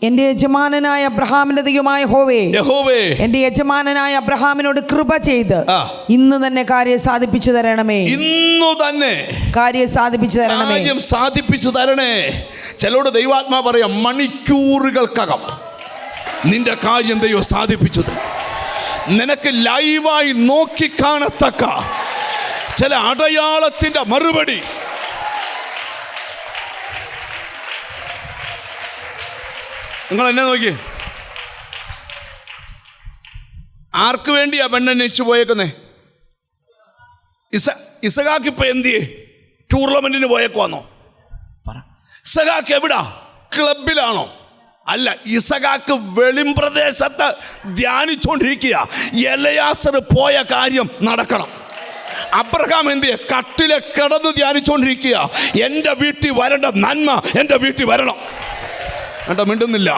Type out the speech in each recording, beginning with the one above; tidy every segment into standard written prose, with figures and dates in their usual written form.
എന്റെ യജമാനനായ അബ്രഹാമിന്റെ ദൈവമായ യഹോവേ, എന്റെ യജമാനനായ അബ്രഹാമിനോട് കൃപ ചെയ്ത് ഇന്ന് തന്നെ കാര്യം സാധിപ്പിച്ചു തരണമേ. ഇന്നു തന്നെ കാര്യം സാധിപ്പിച്ചു തരണമേ. കാര്യം സാധിപ്പിച്ചു തരണേ. ചിലരോട് ദൈവാത്മാ പറയാം, മണിക്കൂറുകൾക്കകം നിന്റെ കാര്യം ദൈവം സാധിപ്പിച്ചു തരും. നിനക്ക് ലൈവായി നോക്കിക്കാണത്തക്ക ചില അടയാളത്തിന്റെ മറുപടി നിങ്ങൾ എന്നെ നോക്കി. ആർക്ക് വേണ്ടിയാ പെണ്ണന്വേഷിച്ചു പോയേക്കുന്നേ? ഇസഹാക്ക് ഇപ്പൊ എന്തിയേ? ടൂർണമെന്റിന് പോയേക്കുവാന്നോ? പറ. ഇസഹാക്ക് എവിടാ? ക്ലബിലാണോ? അല്ല, ഇസഹാക്ക് വെളിമ്പ്രദേശത്ത് ധ്യാനിച്ചുകൊണ്ടിരിക്കുക. എലയാസർ പോയ കാര്യം നടക്കണം. അബ്രഹാം എന്തിയെ? കട്ടിലെ കിടന്ന് ധ്യാനിച്ചുകൊണ്ടിരിക്കുക. എൻ്റെ വീട്ടിൽ വരേണ്ട നന്മ എൻ്റെ വീട്ടിൽ വരണം. എൻ്റെ മിണ്ടുന്നില്ല.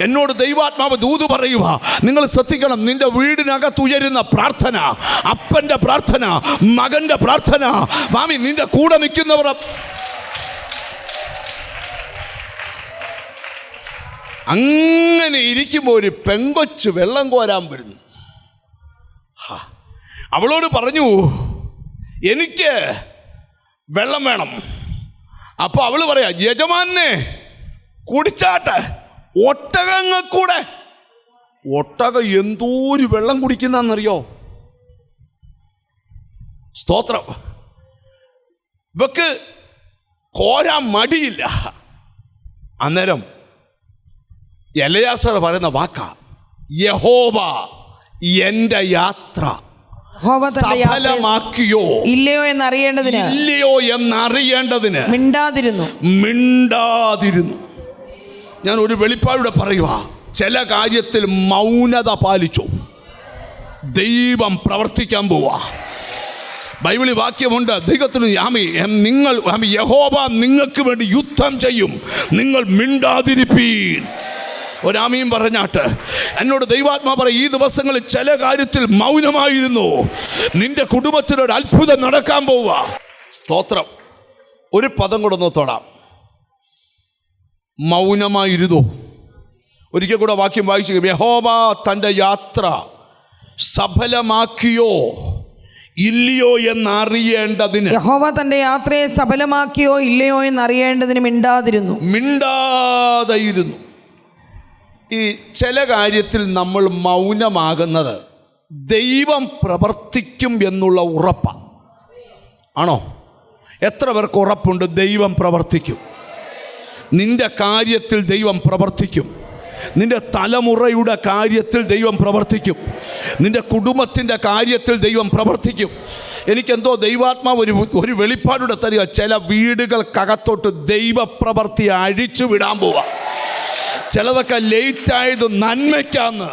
എന്നോട് ദൈവാത്മാവ് ദൂത് പറയുക, നിങ്ങൾ ശ്രദ്ധിക്കണം. നിന്റെ വീടിനകത്ത് ഉയരുന്ന പ്രാർത്ഥന, അപ്പൻ്റെ പ്രാർത്ഥന, മകൻ്റെ പ്രാർത്ഥന, മാമി നിന്റെ കൂടെ നിൽക്കുന്നവർ അങ്ങനെ ഇരിക്കുമ്പോൾ ഒരു പെങ്കൊച്ച് വെള്ളം കോരാൻ വരുന്നു. അവളോട് പറഞ്ഞു, എനിക്ക് വെള്ളം വേണം. അപ്പൊ അവള് പറയാ, യജമാനെ കുടിച്ചാട്ടെ. ഒട്ടകങ്ങൾക്കൂടെ. ഒട്ടകം എന്തോരു വെള്ളം കുടിക്കുന്നറിയോ? സ്തോത്രം. ഇവക്ക് കോരാൻ മടിയില്ല. അന്നേരം എലയാസർ പറയുന്ന വാക്കാ, യഹോവ എൻ്റെ യാത്ര സഫലമാക്കിയോ ഇല്ലയോ എന്നറിയേണ്ടതിന് മിണ്ടാതിരുന്നു. ഞാൻ ഒരു വെളിപ്പാടൂടെ പറയുക, ചില കാര്യത്തിൽ മൗനത പാലിച്ചു. ദൈവം പ്രവർത്തിക്കാൻ പോവാ. ബൈബിളിൽ വാക്യമുണ്ട്, ദൈവത്തിന് യഹോവ നിങ്ങൾക്ക് വേണ്ടി യുദ്ധം ചെയ്യും, നിങ്ങൾ മിണ്ടാതിരിപ്പീൻ. ഒരാമയും പറഞ്ഞാട്ട്. എന്നോട് ദൈവാത്മാ പറയും, ഈ ദിവസങ്ങളിൽ ചില കാര്യത്തിൽ മൗനമായിരുന്നു. നിന്റെ കുടുംബത്തിനൊരു അത്ഭുതം നടക്കാൻ പോവുക. സ്തോത്രം. ഒരു പദം കൂടെ ഒന്ന് തൊടാം. മൗനമായിരുന്നു. ഒരിക്കൽ കൂടെ വാക്യം വായിച്ചു. യഹോവ തൻ്റെ യാത്ര സഫലമാക്കിയോ ഇല്ലയോ എന്നറിയേണ്ടതിന്. യഹോവ തൻ്റെ യാത്രയെ സഫലമാക്കിയോ ഇല്ലയോ എന്നറിയേണ്ടതിന് മിണ്ടാതെയിരുന്നു. ഈ ചില കാര്യത്തിൽ നമ്മൾ മൗനമാകുന്നത് ദൈവം പ്രവർത്തിക്കും എന്നുള്ള ഉറപ്പാണ്. ആണോ? എത്ര പേർക്ക് ഉറപ്പുണ്ട് ദൈവം പ്രവർത്തിക്കും? നിന്റെ കാര്യത്തിൽ ദൈവം പ്രവർത്തിക്കും. നിന്റെ തലമുറയുടെ കാര്യത്തിൽ ദൈവം പ്രവർത്തിക്കും. നിന്റെ കുടുംബത്തിൻ്റെ കാര്യത്തിൽ ദൈവം പ്രവർത്തിക്കും. എനിക്കെന്തോ ദൈവാത്മാവ് ഒരു വെളിപ്പാടൂടെ തരിക. ചില വീടുകൾക്കകത്തോട്ട് ദൈവപ്രവൃത്തി അഴിച്ചു വിടാൻ പോവാ. ചിലതൊക്കെ ലേറ്റായത് നന്മയ്ക്കാന്ന്.